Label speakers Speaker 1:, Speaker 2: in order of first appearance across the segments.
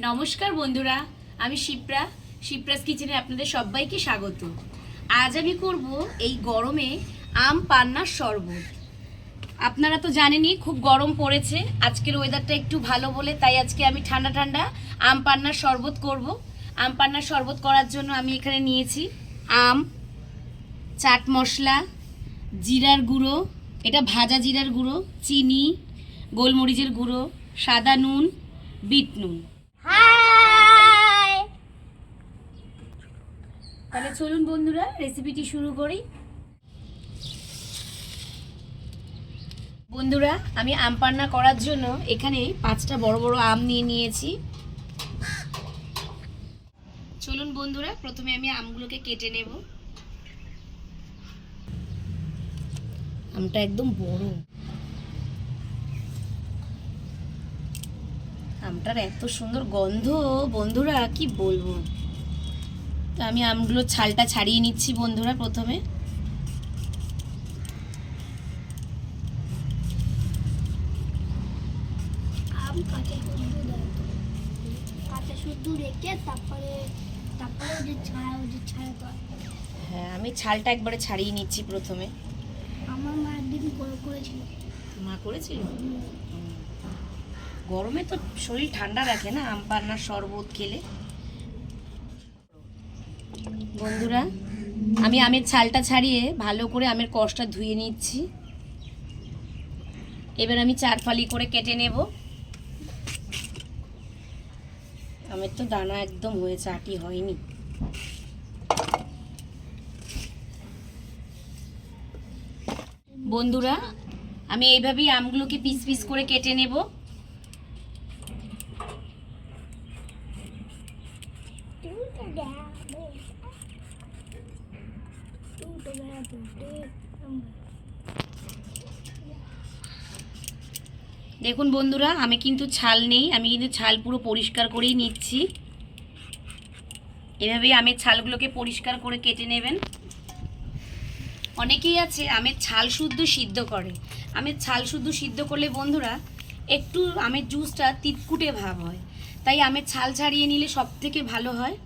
Speaker 1: নমস্কার বন্ধুরা, আমি শিপ্রাস কিচেনে আপনাদের সবাইকে স্বাগত। আজ আমি করব এই গরমে আম পান্নার শরবত। আপনারা তো জানেনই খুব গরম পড়েছে, আজকের ওয়েদারটা একটু ভালো বলে তাই আজকে আমি ঠান্ডা ঠান্ডা আম পান্নার শরবত করব। আম পান্নার শরবত করার জন্য আমি এখানে নিয়েছি আম, চাট মশলা, জিরার গুঁড়ো, এটা ভাজা জিরার গুঁড়ো, চিনি, গোলমরিচের গুঁড়ো, সাদা নুন, বিট নুন। তাহলে চলুন বন্ধুরা রেসিপিটি শুরু করি। বন্ধুরা, আমি আম পান্না করার জন্য এখানে 5টা বড় বড় আম নিয়ে নিয়েছি। চলুন বন্ধুরা, প্রথমে আমি আমগুলোকে কেটে নেব। আমটা একদম বড়, আমটার এত সুন্দর গন্ধ বন্ধুরা কি বলবো। তো আমি আমগুলোর ছালটা ছাড়িয়ে নিচ্ছি বন্ধুরা। প্রথমে
Speaker 2: আম কাঁচা শুদ্ধ রেখে তারপরে যে ছাড়াতে হয়।
Speaker 1: হ্যাঁ, আমি ছালটা একবারে ছাড়িয়ে নিচ্ছি প্রথমে।
Speaker 2: আমার মা একদিন করেছিল।
Speaker 1: মা করেছিল? গরমে তো শরীর ঠান্ডা রাখে না আম পান্নার শরবত খেলে। বন্ধুরা, আমি আমের ছালটা ছাড়িয়ে ভালো করে আমের কষটা ধুয়ে নিচ্ছি। এবার আমি 4 ফালি করে কেটে নেব। আমের তো দানা একদম হয়েছে, আটি হয়নি। বন্ধুরা, আমি এইভাবেই আমগুলোকে পিস পিস করে কেটে নেব। দেখুন বন্ধুরা, আমি কিন্তু ছাল নেই, আমি কিন্তু ছাল পুরো পরিষ্কার করেই নিচ্ছি। এভাবেই আমের ছালগুলোকে পরিষ্কার করে কেটে নেবেন। অনেকেই আছে আমের ছাল শুদ্ধ সিদ্ধ করে। আমের ছাল শুদ্ধ সিদ্ধ করলে বন্ধুরা একটু আমের জুসটা তিতকুটে ভাব হয়, তাই আমের ছাল ছাড়িয়ে নিলে সব থেকে ভালো হয়।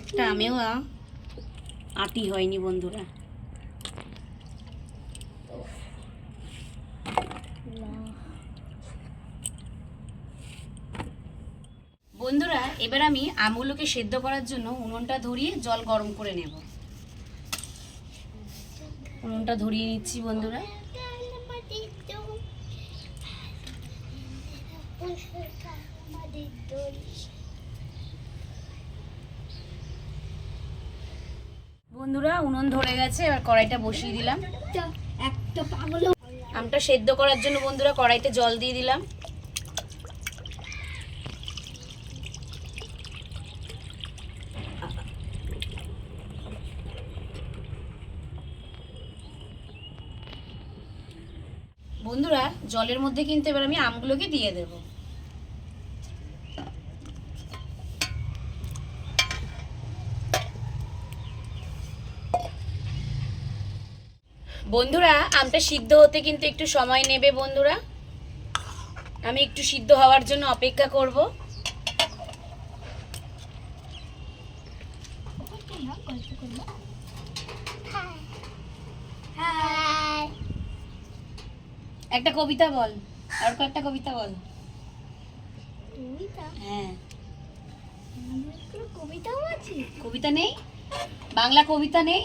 Speaker 1: একটা আমেও আটি হয়নি বন্ধুরা। বন্ধুরা, এবার আমি আমগুলোকে সেদ্ধ করার জন্য উনুনটা ধরিয়ে জল গরম করে নেব। উনুনটা ধরিয়ে নিচ্ছি বন্ধুরা। বন্ধুরা, উনুন ধরে গেছে, এবার কড়াইটা বসিয়ে দিলাম। আমটা সেদ্ধ করার জন্য বন্ধুরা কড়াইতে জল দিয়ে দিলাম। বন্ধুরা, জলের মধ্যে কিন্তু এবার আমি আমগুলোকে দিয়ে দেব। বন্ধুরা, আমটা সিদ্ধ হতে কিন্তু একটু সময় নেবে বন্ধুরা। আমি একটু সিদ্ধ হওয়ার জন্য অপেক্ষা করব। একটা কবিতা বল, আর একটা কবিতা বল। হ্যাঁ,
Speaker 2: কবিতাও আছে?
Speaker 1: কবিতা নেই? বাংলা কবিতা নেই,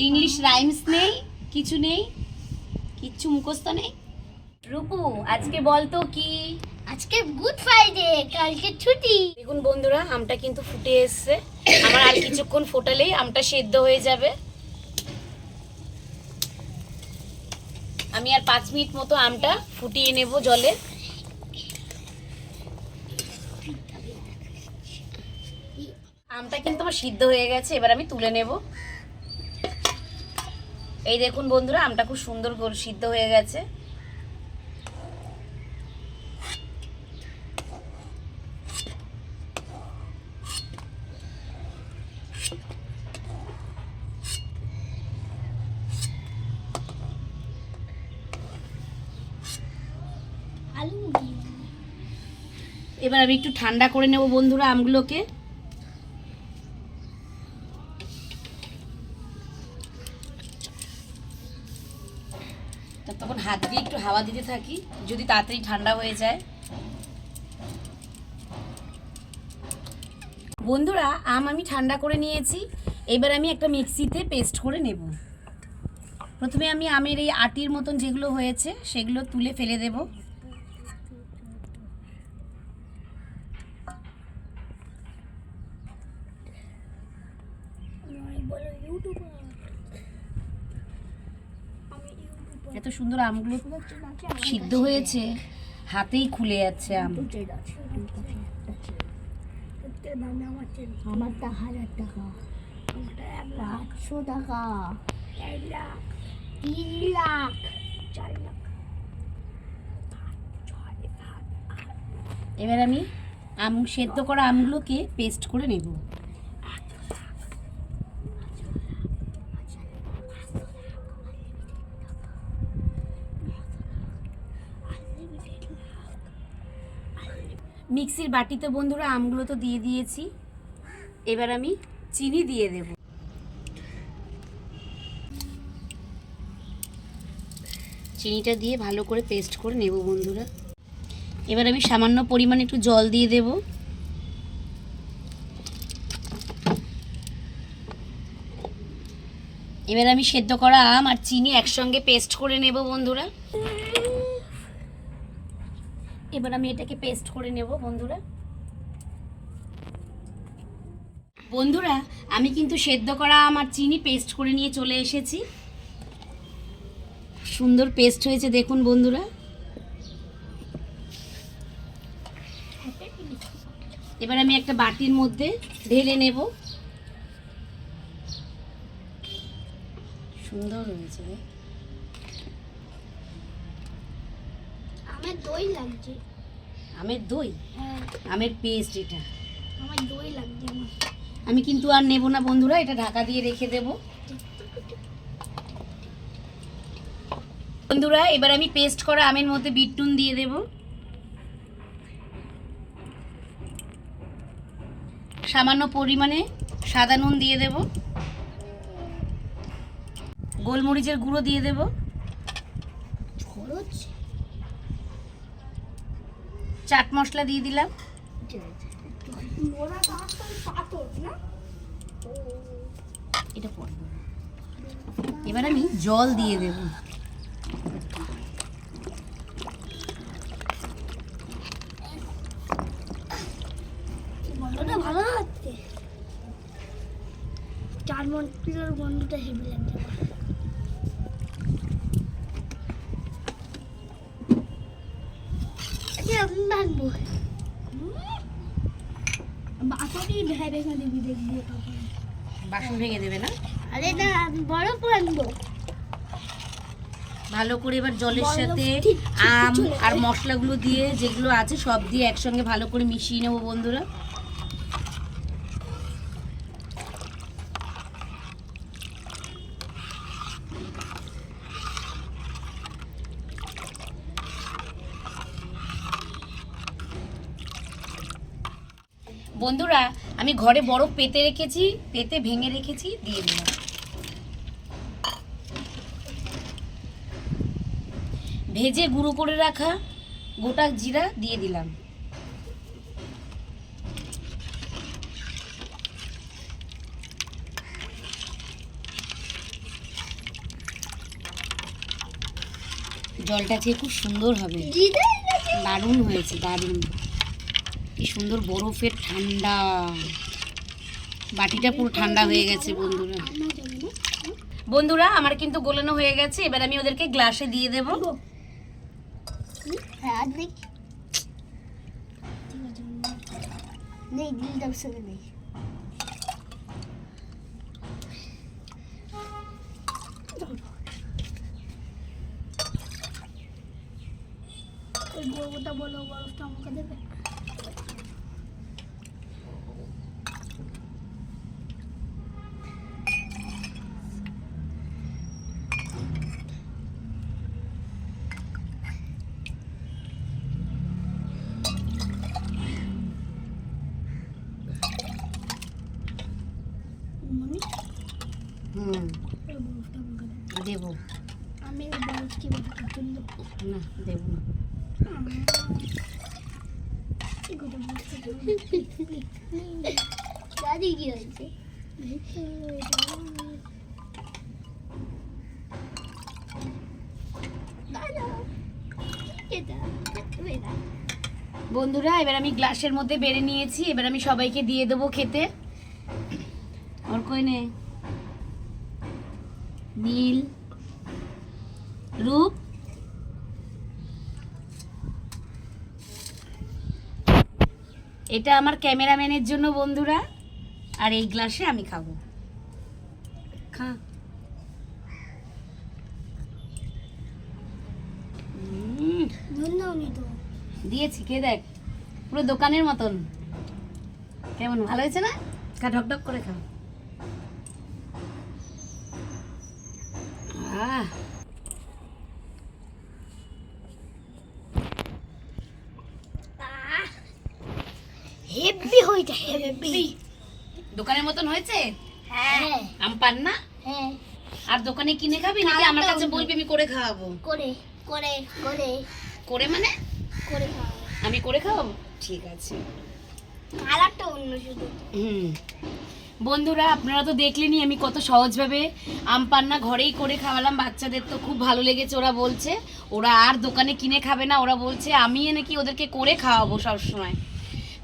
Speaker 1: ইংলিশ রাইমস নেই, কিছু নেই, কিচ্ছু মুখস্থ নেই? রূপু, আজকে বল তো কি?
Speaker 2: আজকে গুড ফ্রাইডে, কালকে ছুটি।
Speaker 1: দেখুন বন্ধুরা, আমটা কিন্তু ফুটে এসছে। আমার আর কিছুক্ষণ ফোটালেই আমটা সেদ্ধ হয়ে যাবে। আমি আর 5 মিনিট মতো আমটা ফুটিয়ে নেব জলে। আমটা কিন্তু আমার সিদ্ধ হয়ে গেছে, এবার আমি তুলে নেব। এই দেখুন বন্ধুরা, আমটা খুব সুন্দর সিদ্ধ হয়ে গেছে।
Speaker 2: আলু
Speaker 1: এবার আমি একটু ঠান্ডা করে নেব বন্ধুরা আমগুলোকে। তখন হাত দিয়ে একটু হাওয়া দিতে থাকি যদি তাড়াতাড়ি ঠান্ডা হয়ে যায়। বন্ধুরা আম আমি ঠান্ডা করে নিয়েছি, এবার আমি একটা মিক্সিতে পেস্ট করে নেব। প্রথমে আমি আমের এই আটির মতন যেগুলো হয়েছে সেগুলো তুলে ফেলে দেব। এত সুন্দর আমগুলো সিদ্ধ হয়েছে, হাতেই খুলে যাচ্ছে আম।
Speaker 2: আমারটা 1000 টাকা, আমারটা 1,00,000 টাকা, 1 লাখ, 3 লাখ, 4 লাখ।
Speaker 1: এবার আমি আম সেদ্ধ করা আমগুলোকে পেস্ট করে নেব। মিক্সির বাটিতে বন্ধুরা আমগুলো তো দিয়ে দিয়েছি, এবার আমি চিনি দিয়ে দেব। চিনিটা দিয়ে ভালো করে পেস্ট করে নেব বন্ধুরা। এবার আমি সামান্য পরিমাণে একটু জল দিয়ে দেব। এবার আমি সেদ্ধ করা আম আর চিনি একসঙ্গে পেস্ট করে নেব বন্ধুরা। এবার আমি এটাকে পেস্ট করে নেব বন্ধুরা। বন্ধুরা আমি কিন্তু সেদ্ধ করা আম আর চিনি পেস্ট করে নিয়ে চলে এসেছি। সুন্দর পেস্ট হয়েছে দেখুন বন্ধুরা। এবার আমি একটা বাটির মধ্যে ঢেলে নেব। সুন্দর হয়েছে।
Speaker 2: আমার দই লাগছে।
Speaker 1: আমের দই?
Speaker 2: হ্যাঁ,
Speaker 1: আমের পেস্ট এটা।
Speaker 2: আমার দই লাগছে।
Speaker 1: আমি কিন্তু আর নেব না বন্ধুরা, এটা ঢাকা দিয়ে রেখে দেব। বন্ধুরা এবার আমি পেস্ট করা আমের মধ্যে বিট নুন দিয়ে দেব। সামান্য পরিমাণে সাদা নুন দিয়ে দেব। গোলমরিচের গুঁড়ো দিয়ে দেব। চাট মশলা দিয়ে দিলাম। এটা পড়বে। এবার আমি জল দিয়ে দেব।
Speaker 2: গন্ধটা ভালো লাগছে। চার মন্ত্রীর গন্ধটা হেভি লাগছে। আমি ভাঙবো। বাসনই ভেঙে দিবি, দেখবো তখন।
Speaker 1: বাসন ভেঙে দেবে না?
Speaker 2: আরে না, আমি বড় ভাঙবো।
Speaker 1: ভালো করে এবার জলের সাথে আম আর মশলাগুলো দিয়ে যেগুলো আছে সব দিয়ে একসঙ্গে ভালো করে মিশিয়ে নেবো বন্ধুরা। বন্ধুরা আমি ঘরে বরফ পেতে রেখেছি, পেতে ভেঙে রেখেছি, দিয়ে দিলাম। ভেজে গুঁড়ো করে রাখা গোটা জিরা দিয়ে দিলাম। জলটা খেয়ে খুব সুন্দর হবে, দারুণ হয়েছে, দারুণ। কি সুন্দর বরফের ঠান্ডা, বাটিটা পুরো ঠান্ডা হয়ে গেছে বন্ধুরা। বন্ধুরা আমার কিন্তু গোলানো হয়ে গেছে, এবার আমি ওদেরকে গ্লাসে দিয়ে দেব।
Speaker 2: বলো, বরফটা আমাকে দেবে। মানে
Speaker 1: হুম দেব
Speaker 2: আমি বরফ কি বলতে পছন্দ
Speaker 1: না, দেব না।
Speaker 2: দাদি কি হয়েছে
Speaker 1: বন্ধুরা এবার আমি গ্লাসের মধ্যে বেড়ে নিয়েছি, এবার আমি সবাইকে দিয়ে দেবো খেতে। ওর কই নে নীল, রূপ, এটা আমার ক্যামেরাম্যানের জন্য বন্ধুরা, আর এই গ্লাসে আমি খাবো। খা। দিয়েছি, কে দেখ, পুরো দোকানের মতন। কেমন, ভালো হয়েছে না? খা, ঢকঢক করে খা। আহ,
Speaker 2: হেভি হইছে হেভি
Speaker 1: দোকানের মতন হয়েছে?
Speaker 2: হ্যাঁ
Speaker 1: আম পান না?
Speaker 2: হ্যাঁ
Speaker 1: আর দোকানে কিনে খাবি নাকি আমার কাছে বলবি আমি করে খাওয়াবো?
Speaker 2: করে করে করে
Speaker 1: করে মানে
Speaker 2: করে খাও
Speaker 1: আমি করে খাওয়াবো, ঠিক আছে।
Speaker 2: কালারটা অন্য শুধু
Speaker 1: বন্ধুরা আপনারা তো দেখলেনই আমি কত সহজভাবে আম পান্না ঘরেই করে খাওয়ালাম। বাচ্চাদের তো খুব ভালো লেগেছে, ওরা বলছে ওরা আর দোকানে কিনে খাবে না, ওরা বলছে আমি নাকি ওদেরকে করে খাওয়াবো সবসময়।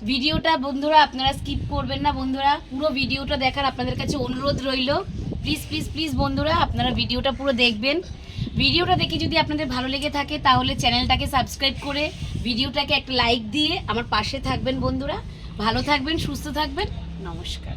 Speaker 1: ভিডিওটা বন্ধুরা আপনারা স্কিপ করবেন না বন্ধুরা, পুরো ভিডিওটা দেখার আপনাদের কাছে অনুরোধ রইল। প্লিজ প্লিজ প্লিজ বন্ধুরা আপনারা ভিডিওটা পুরো দেখবেন। ভিডিওটা দেখে যদি আপনাদের ভালো লেগে থাকে তাহলে চ্যানেলটাকে সাবস্ক্রাইব করে ভিডিওটাকে একটা লাইক দিয়ে আমার পাশে থাকবেন বন্ধুরা। ভালো থাকবেন, সুস্থ থাকবেন, নমস্কার।